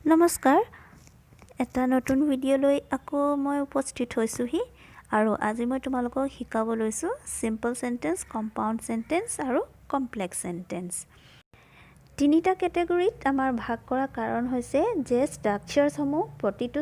নমস্কাৰ এটা নতুন ভিডিঅ' লৈ আকৌ মই উপস্থিত হৈছোহি আৰু আজি মই তোমালোকক শিকাব লৈছোঁ সিম্পল সেন্টেন্স কম্পাউণ্ড সেন্টেন্স আৰু কমপ্লেক্স সেন্টেন্স তিনিটা ক্যাটাগৰীত আমাৰ ভাগ কৰা কাৰণ হৈছে যে ষ্ট্ৰাকচাৰছ সমূহ প্ৰতিটো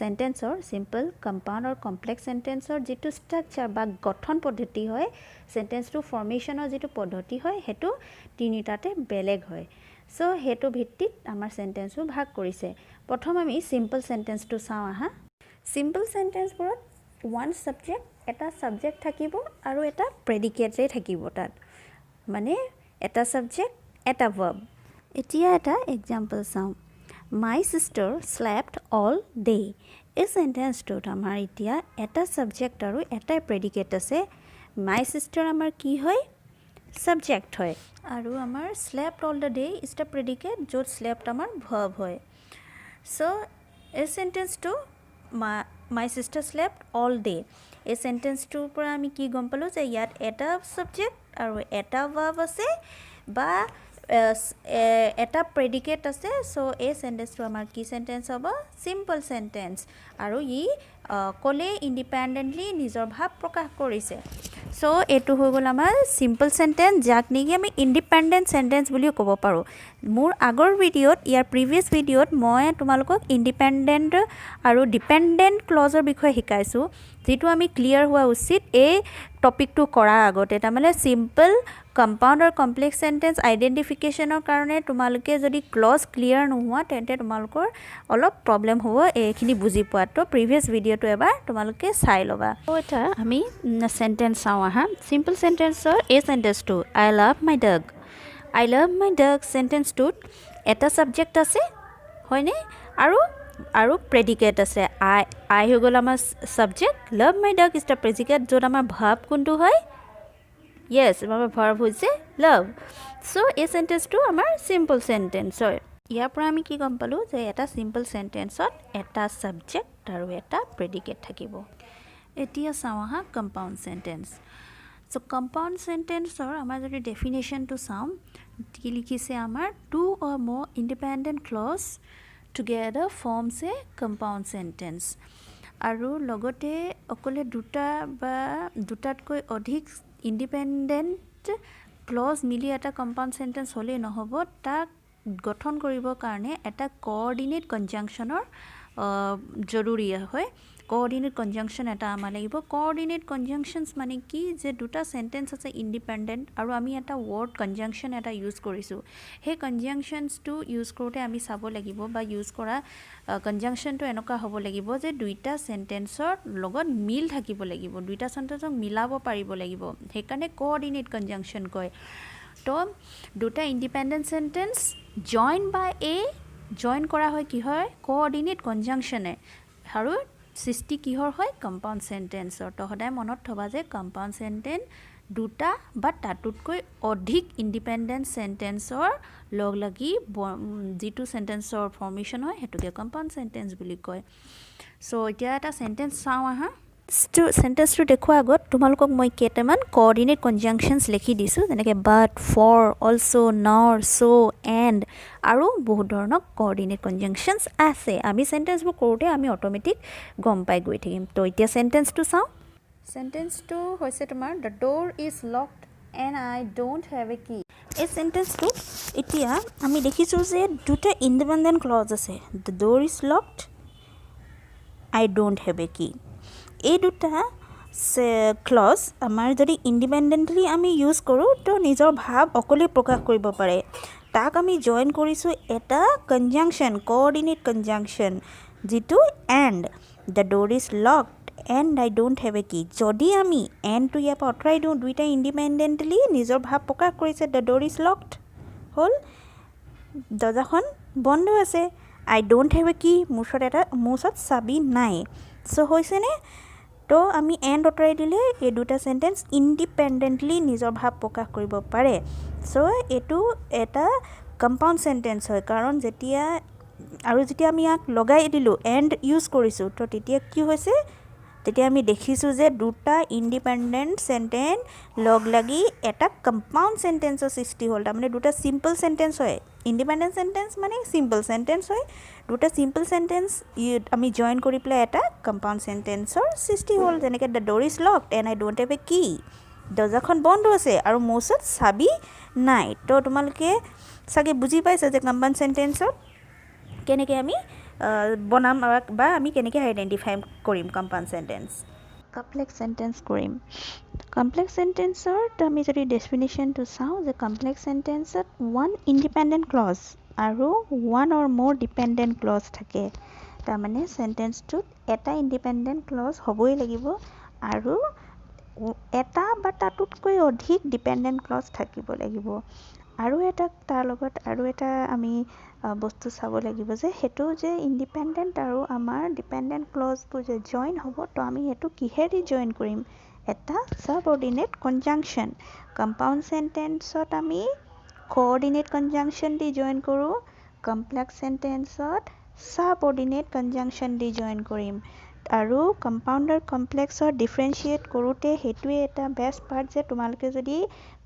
সেন্টেন্সৰ সিম্পল কম্পাউণ্ড আৰু কমপ্লেক্স সেন্টেন্সৰ যেটো ষ্ট্ৰাকচাৰ বা গঠন পদ্ধতি হয় সেন্টেন্সটো ফৰ্মেশনৰ যেটো পদ্ধতি হয় হেতু তিনিটাতে বেলেগ হয় সো হেতু ভিত্তিত আমাৰ সেন্টেন্সটো ভাগ কৰিছে প্ৰথম আমি সিম্পল সেন্টেন্সটো চাওঁ আহা সিম্পল সেন্টেন্সবোৰত ওৱান সাবজেক্ট এটা সাবজেক্ট থাকিব আৰু এটা প্ৰেডিকেটে থাকিব তাত মানে এটা সাবজেক্ট এটা verb এতিয়া এটা এক্সাম্পল চাওঁ My sister slept all day এই সেন্টেন্সটোত আমাৰ এতিয়া এটা সাবজেক্ট আৰু এটা প্ৰেডিকেট আছে My sister আমাৰ কি হয় subject হয় আৰু আমাৰ slept all the day is the predicate য'ত slept আমাৰ verb হয় so এই সেন্টেন্সটো my sister slept all day এই সেন্টেন্সটোৰ পৰা আমি কি গম পালো যে ইয়াত এটা subject আৰু এটা verb আছে বা এটা predicate আছে so এই সেন্টেন্সটো আমাৰ কি সেন্টেন্স হ'ব simple sentence আৰু ই কলে ইন্ডিপেন্ডেন্টলি নিজৰ ভাৱ প্ৰকাশ কৰিছে সো এটো হৈ গল আমাৰ সিম্পল সেন্টেন্স যাক নেকি আমি ইন্ডিপেন্ডেন্ট সেন্টেন্স বুলি ক'ব পাৰো মোৰ আগৰ ভিডিঅত ইয়াৰ প্ৰিভিয়াস ভিডিঅত মই তোমালোকক ইন্ডিপেন্ডেন্ট আৰু ডিপেন্ডেন্ট ক্লজৰ বিষয়ে শিকাইছো যেটো আমি ক্লিয়াৰ হোৱা উচিত এই টপিকটো কৰা আগতে তাৰমানে সিম্পল কম্পাউণ্ড আৰু কমপ্লেক্স সেন্টেন্স আইডেন্টিফিকেশনৰ কাৰণে তোমালোকে যদি ক্লজ ক্লিয়াৰ নোহোৱা তেন্তে তোমালোকৰ অলপ প্ৰবলেম হ'ব এইখিনি বুজি পোৱাটো প্ৰিভিয়াস ভিডিঅটো এবাৰ তোমালোকে চাই লবা তো এটা আমি সেন্টেন্স চাওঁ আহা সিম্পল সেন্টেন্সৰ এই সেন্টেন্সটো I love my dog সেন্টেন্সটোত এটা সাবজেক্ট আছে হয়নে আৰু প্ৰেডিকেট আছে I হৈ গ'ল আমাৰ subject love my dog is the predicate য'ত আমাৰ ভাব কোনটো হয় yes আমাৰ ভাব হৈছে love so এই সেন্টেন্সটো আমাৰ সিম্পল সেন্টেন্স হয় ইয়াৰ পৰা আমি কি গম পালো যে এটা সিম্পল সেন্টেন্সত এটা সাবজেক্ট আৰু এটা প্ৰেডিকেট থাকিব এতিয়া চাওঁ আহা compound sentence so compound sentence or আমাৰ যদি definition to চাওঁ কি লিখিছে আমাৰ two or more independent clause together forms a compound sentence আৰু লগতে অকলে দুটা বা দুটাতকৈ অধিক independent clause মিলি এটা compound sentence হলে নহব তাক গঠন কৰিব কাৰণে এটা coordinate conjunctionৰ জৰুৰী হয় coordinate conjunction এটা আমাৰ লাগিব coordinate conjunctions মানে কি যে দুটা সেন্টেন্স আছে ইন্ডিপেন্ডেন্ট আৰু আমি এটা word conjunction এটা ইউজ কৰিছো হে conjunctions টো ইউজ কৰোতে আমি চাব লাগিব বা ইউজ কৰা conjunction টো এনেকা হ'ব লাগিব যে দুইটা সেন্টেন্সৰ লগত মিল থাকিব লাগিব দুইটা সেন্টেন্সক মিলাব পাৰিব লাগিব হেকাৰণে coordinate conjunction কয় তো দুটা independent sentence join by a join কৰা হয় কি হয় coordinate conjunction আৰু সৃষ্টি কিহৰ হয় কম্পাউণ্ড সেন্টেন্সৰ তো সদায় মনত থবা যে কম্পাউণ্ড সেন্টেন্স দুটা বা তাতোতকৈ অধিক ইন্ডিপেন্ডেন্ট সেন্টেন্সৰ লগ লাগি যেটো সেন্টেন্সৰ ফৰ্মেশন হয় হেতুকে কম্পাউণ্ড সেন্টেন্স বুলি কয় সো এতিয়া এটা সেন্টেন্স চাওঁ আহা সেন্টেন্সটো দেখুৱা আগত তোমালোকক মই কেটামান কোঅৰ্ডিনেট কনজাংচনছ লিখি দিছো যেনেকৈ but for also nor so and আৰু বহুত ধৰণৰ কোঅৰ্ডিনেট কনজাংচনছ আছে আমি সেন্টেন্সবোৰ কৰোতে আমি অটোমেটিক গম পাই গৈ থাকিম তো এতিয়া সেন্টেন্সটো চাওঁ সেন্টেন্সটো হৈছে তোমাৰ the door is locked and I don't have a key এই সেন্টেন্সটো এতিয়া আমি দেখিছো যে দুটা ইন্ডিপেন্ডেন্ট ক্লজ আছে the door is locked I don't have a key এই দুটা ক্লজ আমাৰ যদি ইন্ডিপেন্ডেন্টলি আমি ইউজ কৰো তো নিজৰ ভাব অকলে প্ৰকাশ কৰিব পাৰে তাক আমি জয়েন কৰিছো এটা কনজাংচন কোঅৰ্ডিনেট কনজাংচন যেটো and the door is locked and I don't have a key যদি আমি and টো ইয়াৰ পৰা আঁতৰাই দিওঁ দুইটা ইন্ডিপেন্ডেন্টলি নিজৰ ভাব প্ৰকাশ কৰিছে the door is locked হল দৰজাখন বন্ধ আছে I don't have a key মোৰ ওচৰত চাবি নাই সো হৈছে নে তো আমি এন্ড অতৰাই দিলে এই দুটা সেন্টেন্স ইন্ডিপেন্ডেন্টলি নিজৰ ভাব প্ৰকাশ কৰিব পাৰে সো এটো এটা কম্পাউণ্ড সেন্টেন্স হয় কাৰণ যেতিয়া আমি ইয়াক লগাই দিলো এন্ড ইউজ কৰিছো তো তেতিয়া কি হৈছে তেতিয়া আমি দেখিছোঁ যে দুটা ইণ্ডিপেণ্ডেণ্ট সেন্টেন্স লগ লাগি এটা কম্পাউণ্ড সেন্টেন্সৰ সৃষ্টি হ'ল তাৰমানে দুটা সিম্পল সেন্টেন্স হয় ইণ্ডিপেণ্ডেণ্ট সেন্টেন্স মানে সিম্পল সেন্টেন্স হয় দুটা সিম্পল সেন্টেন্স আমি জয়েন কৰি পেলাই এটা কম্পাউণ্ড সেন্টেন্সৰ সৃষ্টি হ'ল যেনেকৈ the ডোৰ is locked and I don't have a কি দৰ্জাখন বন্ধ আছে আৰু মোৰ ওচৰত চাবি নাই তো তোমালোকে চাগে বুজি পাইছা যে কম্পাউণ্ড সেন্টেন্সত কেনেকৈ আমি বনাম বা আমি কেনেকৈ আইডেণ্টিফাই কৰিম কম্পাউণ্ড সেন্টেন্স কমপ্লেক্স সেন্টেন্স কৰিম কমপ্লেক্স সেন্টেন্সৰ আমি যদি ডেফিনিশ্যনটো চাওঁ যে কমপ্লেক্স সেন্টেন্সত ওৱান ইণ্ডিপেণ্ডেণ্ট ক্লজ আৰু ওৱান অৰ মোৰ ডিপেণ্ডেণ্ট ক্লজ থাকে তাৰমানে সেন্টেন্সটোত এটা ইণ্ডিপেণ্ডেণ্ট ক্লজ হ'বই লাগিব আৰু এটা বা তাতোতকৈ অধিক ডিপেণ্ডেণ্ট ক্লজ থাকিব লাগিব আৰু এটা তাৰ লগত আৰু এটা আমি বস্তু চাব লাগিব যে হেতু যে ইণ্ডিপেণ্ডেণ্ট আৰু আমাৰ ডিপেণ্ডেণ্ট ক্লজবোৰ যে জইন হ'ব তো আমি হেতু কিহেদি জইন কৰিম এটা সাবঅৰ্ডিনেট কনজাংকশ্যন কম্পাউণ্ড সেন্টেন্সত আমি কোঅৰ্ডিনেট কনজাংকশ্যন দি জইন কৰোঁ কমপ্লেক্স সেন্টেন্সত সাবঅৰ্ডিনেট কনজাংকশ্যন দি জইন কৰিম আৰু কম্পাউণ্ডাৰ কমপ্লেক্সৰ ডিফাৰেন্সিয়েট কৰোঁতে হেতুৱে এটা বেষ্ট পাৰ্ট যে তোমালোকে যদি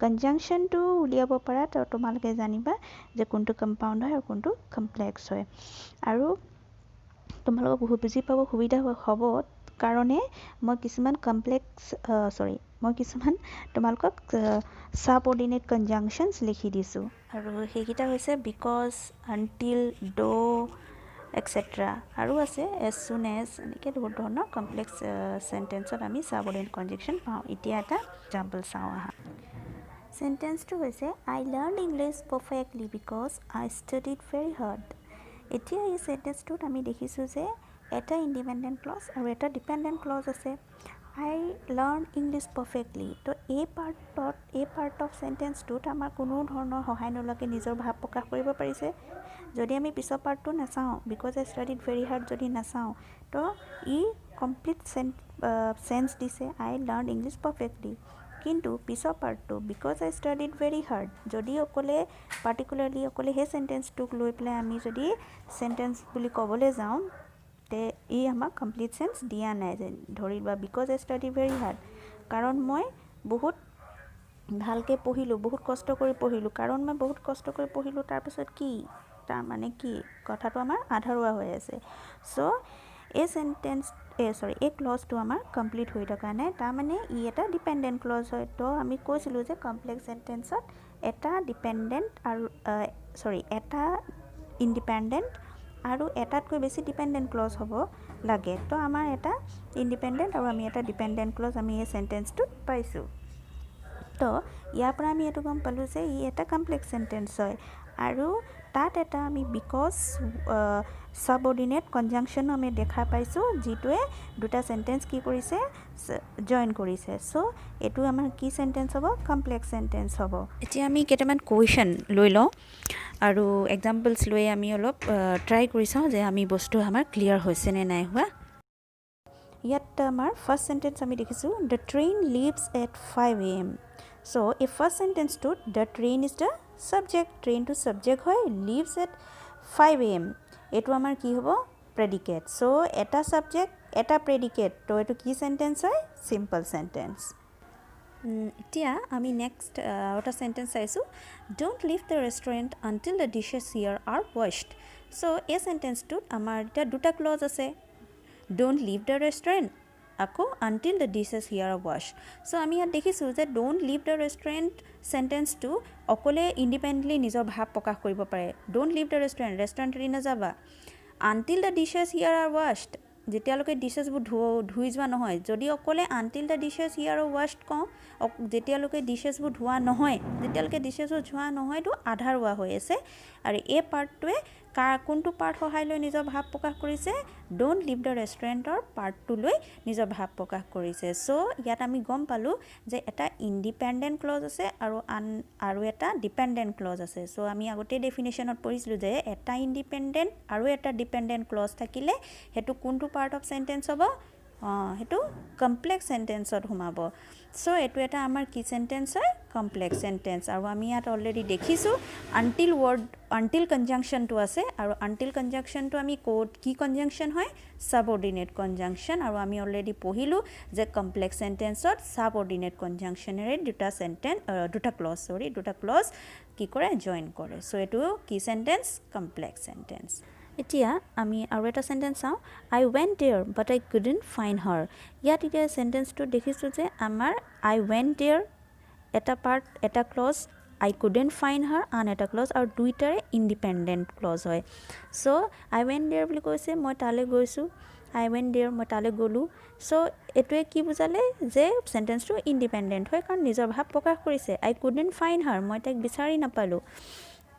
কনজাংকশ্যনটো উলিয়াব পাৰা তো তোমালোকে জানিবা যে কোনটো কম্পাউণ্ড হয় আৰু কোনটো কমপ্লেক্স হয় আৰু তোমালোকক বহুত বুজি পাব সুবিধা হ'ব কাৰণে মই কিছুমান তোমালোকক সাবঅৰ্ডিনেট কনজাংকশ্যনছ লিখি দিছোঁ আৰু সেইকেইটা হৈছে বিকজ আনটিল দ এটসেট্ৰা আৰু আছে এজ চুন এজ এনেকৈ বহুত ধৰণৰ কমপ্লেক্স সেন্টেন্সত আমি সাবঅৰ্ডিনেট কনজাংকশ্যন পাওঁ এতিয়া এটা এক্সাম্পল চাওঁ আহা সেন্টেন্সটো হৈছে I learn English perfectly because I studied very hard এতিয়া এই সেন্টেন্সটোত আমি দেখিছোঁ যে এটা ইণ্ডিপেণ্ডেণ্ট ক্লজ আৰু এটা ডিপেণ্ডেণ্ট ক্লজ আছে আই লাৰ্ণ ইংলিছ পাৰফেক্টলি তো এই পাৰ্ট অফ সেন্টেন্সটোত আমাৰ কোনো ধৰণৰ সহায় নোলোৱাকৈ নিজৰ ভাৱ প্ৰকাশ কৰিব পাৰিছে যদি আমি পিছৰ পাৰ্টটো নাচাওঁ because I studied very hard যদি নাচাওঁ তো ই কমপ্লিট চেঞ্চ দিছে আই লাৰ্ণ ইংলিছ পাৰফেক্টলি কিন্তু পিছৰ পাৰ্টটো because I studied very hard যদি পাৰ্টিকুলাৰলি অকলে সেই সেন্টেন্সটোক লৈ পেলাই আমি যদি সেন্টেন্স বুলি ক'বলৈ যাওঁ তে ই আমাক কমপ্লিট চেঞ্চ দিয়া নাই যে ধৰি লোৱা because I study very hard কাৰণ মই বহুত ভালকৈ পঢ়িলোঁ বহুত কষ্ট কৰি পঢ়িলোঁ কাৰণ মই বহুত কষ্ট কৰি পঢ়িলোঁ তাৰপিছত কি তাৰ মানে কি কথাটো আমাৰ আধৰুৱা হৈ আছে চ' এই ক্লজটো আমাৰ কমপ্লিট হৈ থকা নাই তাৰমানে ই এটা ডিপেণ্ডেণ্ট ক্লজ হয় তো আমি কৈছিলোঁ যে কমপ্লেক্স সেন্টেন্সত এটা ডিপেণ্ডেণ্ট আৰু এটা ইণ্ডিপেণ্ডেণ্ট আৰু এটাতকৈ বেছি ডিপেণ্ডেণ্ট ক্লজ হ'ব লাগে তো আমাৰ এটা ইণ্ডিপেণ্ডেণ্ট আৰু আমি এটা ডিপেণ্ডেণ্ট ক্লজ আমি এই সেন্টেন্সটোত পাইছোঁ তো ইয়াৰ পৰা আমি এইটো গম পালোঁ যে ই এটা কমপ্লেক্স সেন্টেন্স হয় আৰু তাত এটা আমি বিকজ সাবঅৰ্ডিনেট কনজাংকশ্যনো আমি দেখা পাইছোঁ যিটোৱে দুটা সেন্টেন্স কি কৰিছে জইন কৰিছে চ' এইটো আমাৰ কি সেন্টেন্স হ'ব কমপ্লেক্স সেন্টেন্স হ'ব এতিয়া আমি কেইটামান কুৱেশ্যন লৈ লওঁ আৰু এক্সাম্পলছ লৈ আমি অলপ ট্ৰাই কৰি চাওঁ যে আমি বস্তু আমাৰ ক্লিয়াৰ হৈছে নে নাই হোৱা ইয়াত আমাৰ ফাৰ্ষ্ট সেন্টেন্স আমি দেখিছোঁ the train leaves at 5 AM চ' এই ফাৰ্ষ্ট সেন্টেন্সটোত the train is the subject ট্ৰেইনটো সাবজেক্ট হয় লিভছ এট 5 AM এইটো আমাৰ কি হ'ব প্ৰেডিকেট চ' এটা সাবজেক্ট এটা প্ৰেডিকেট তো এইটো কি সেন্টেন্স হয় সিম্পল সেন্টেন্স এতিয়া আমি নেক্সট এটা সেন্টেন্স চাইছোঁ don't leave the restaurant until the dishes here are washed চ' এই সেন্টেন্সটোত আমাৰ এতিয়া দুটা ক্লজ আছে ডোণ্ট লিভ দ্য ৰেষ্টুৰেণ্ট আকৌ until the dishes here are washed চ' আমি ইয়াত দেখিছোঁ যে ডোণ্ট লিভ দ্য ৰেষ্টুৰেণ্ট সেন্টেন্সটো অকলে ইণ্ডিপেণ্ডেণ্টলি নিজৰ ভাৱ প্ৰকাশ কৰিব পাৰে ডোণ্ট লিভ দ্য ৰেষ্টুৰেণ্ট এৰি নাযাবা until the dishes here are washed যেতিয়ালৈকে ডিছেছবোৰ ধুই যোৱা নহয় যদি অকলে until the dishes here are washed কওঁ যেতিয়ালৈকে ডিছেছবোৰ ধোৱা নহয় যেতিয়ালৈকে ডিছেছবোৰ ধোৱা নহয়তো আধৰুৱা হৈ আছে আৰু এই পাৰ্টটোৱে কোনটো পাৰ্ট সহায় লৈ নিজৰ ভাৱ প্ৰকাশ কৰিছে ডোণ্ট লিভ দ্য ৰেষ্টুৰেণ্টৰ পাৰ্টটো লৈ নিজৰ ভাৱ প্ৰকাশ কৰিছে চ' ইয়াত আমি গম পালোঁ যে এটা ইণ্ডিপেণ্ডেণ্ট ক্লজ আছে আৰু এটা ডিপেণ্ডেণ্ট ক্লজ আছে চ' আমি আগতে ডেফিনেশ্যনত পঢ়িছিলোঁ যে এটা ইণ্ডিপেণ্ডেণ্ট আৰু এটা ডিপেণ্ডেণ্ট ক্লজ থাকিলে সেইটো কোনটো পাৰ্ট অফ সেন্টেন্স হ'ব हेतु कम्प्लेक्स सेन्टेन्सत हुमाब सो एटु एटा आमार की सेन्टेन्स है कम्प्लेक्स सेन्टेन्स और आमी यात अलरेडी देखिसु अनटिल वर्ड अनटिल कंजंक्शन तो आसे और अनटिल कंजंक्शन तो आमी कोड की कंजंक्शन है सबऑर्डिनेट कंजंक्शन और आमी अलरेडी पढिलु जे कम्प्लेक्स सेन्टेन्सत सबऑर्डिनेट कंजंक्शनरे दुटा क्लज की करे जॉइन करे सो एटु की सेन्टेन्स कम्प्लेक्स सेन्टेन्स এতিয়া আমি আৰু এটা সেন্টেন্স চাওঁ I went there but I couldn't find her ইয়াত এতিয়া সেন্টেন্সটো দেখিছো যে আমাৰ আই ওয়েন্ট देयर এটা পাৰ্ট এটা ক্লজ আই কুডন্ট ফাইন্ড হাৰ আন এটা ক্লজ আৰু দুইটাৰে ইন্ডিপেন্ডেন্ট ক্লজ হয় সো আই ওয়েন্ট देयर বুলি কৈছে মই তালে গৈছো আই ওয়েন্ট देयर মই তালে গলো সো এটোৱে কি বুজালে যে সেন্টেন্সটো ইন্ডিপেন্ডেন্ট হয় কাৰণ নিজৰ ভাৱ প্ৰকাশ কৰিছে আই কুডন্ট ফাইন্ড হাৰ মই তাক বিচাৰি নাপালো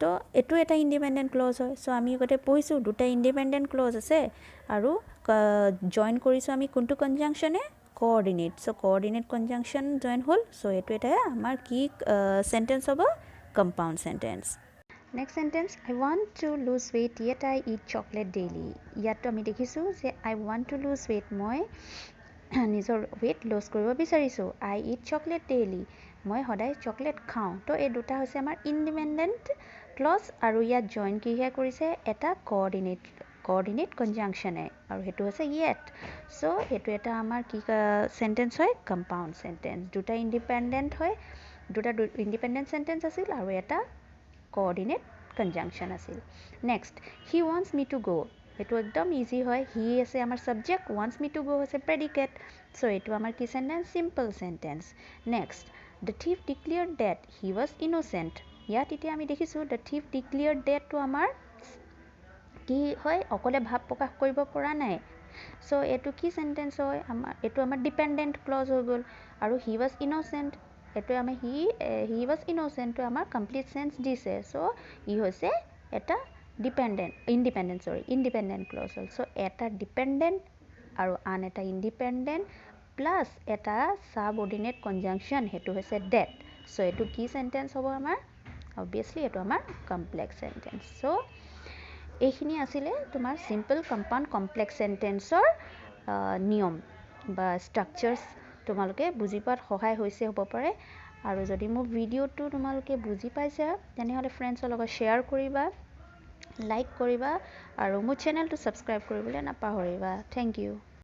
तो एटो एटा इंडिपेंडेंट क्लज है सो आमी गते पढिसु दुटा इंडिपेंडेंट क्लज আছে আৰু জয়েন কৰিছো আমি কোনটো কনজাংশনে কোঅर्डिनेट सो कोঅर्डिनेट কনজাংশন জয়েন হল सो एटो एटा আমাৰ কি সেন্টেন্স হ'ব compound sentence next sentence I want to lose weight yet I eat chocolate daily ইয়াত আমি দেখিছো যে I want to lose weight মই নিজৰ वेट लॉस কৰিব বিচাৰিছো आई ईट चॉकलेट डेली মই সদায় চকলেট খাওঁ তো এই দুটা হৈছে আমাৰ ইন্ডিপেন্ডেন্ট ক্লজ আৰু ইয়াত জয়েন কিহে কৰিছে এটা কোঅर्डिनेट কনজাংশনে আৰু হেতু হৈছে yet সো হেতু এটা আমাৰ কি সেন্টেন্স হয় কম্পাউন্ড সেন্টেন্স দুটা ইন্ডিপেন্ডেন্ট হয় দুটা ইন্ডিপেন্ডেন্ট সেন্টেন্স আছিল আৰু এটা কোঅर्डिनेट কনজাংশন আছিল next he wants me to go এটো একদম ইজি হয় হি আছে আমাৰ subject wants me to go আছে প্ৰেডিকেট সো এটো আমাৰ কি sentence simple sentence next The thief declared that he was innocent. ইয়াত এতিয়া আমি দেখিছো the thief declared that to আমাৰ কি হয় অকলে ভাব প্ৰকাশ কৰিব পৰা নাই সো এটো কি সেন্টেন্স হয় আমাৰ এটো আমাৰ ডিপেন্ডেন্ট ক্লজ হৈ গল আৰু he was innocent এটো আমি he was innocent to আমাৰ কমপ্লিট সেন্স দিছে সো ই হৈছে এটা ইন্ডিপেন্ডেন্ট ক্লজ হল সো এটা ডিপেন্ডেন্ট আৰু আন এটা ইন্ডিপেন্ডেন্ট প্লাস এটা সাবঅর্ডিনেট কনজাংশন হেতু হৈছে that সো এটো কি সেন্টেন্স হ'ব আমাৰ obviously এটো আমাৰ কমপ্লেক্স সেন্টেন্স সো এইখিনি আছিলে তোমাৰ সিম্পল কম্পাউন্ড কমপ্লেক্স সেন্টেন্সৰ নিয়ম বা স্ট্ৰাকচাৰস তোমালোকে বুজি পাত সহায় হৈছে হ'ব পাৰে আৰু যদি মোৰ ভিডিওটো তোমালোকে বুজি পাইছা তেনেহলে ফ্ৰেণ্ডছৰ লগত শেয়াৰ কৰিবা লাইক কৰিবা আৰু মোৰ চেনেলটো সাবস্ক্ৰাইব কৰিবলৈ নাপাহৰিবা থ্যাংক ইউ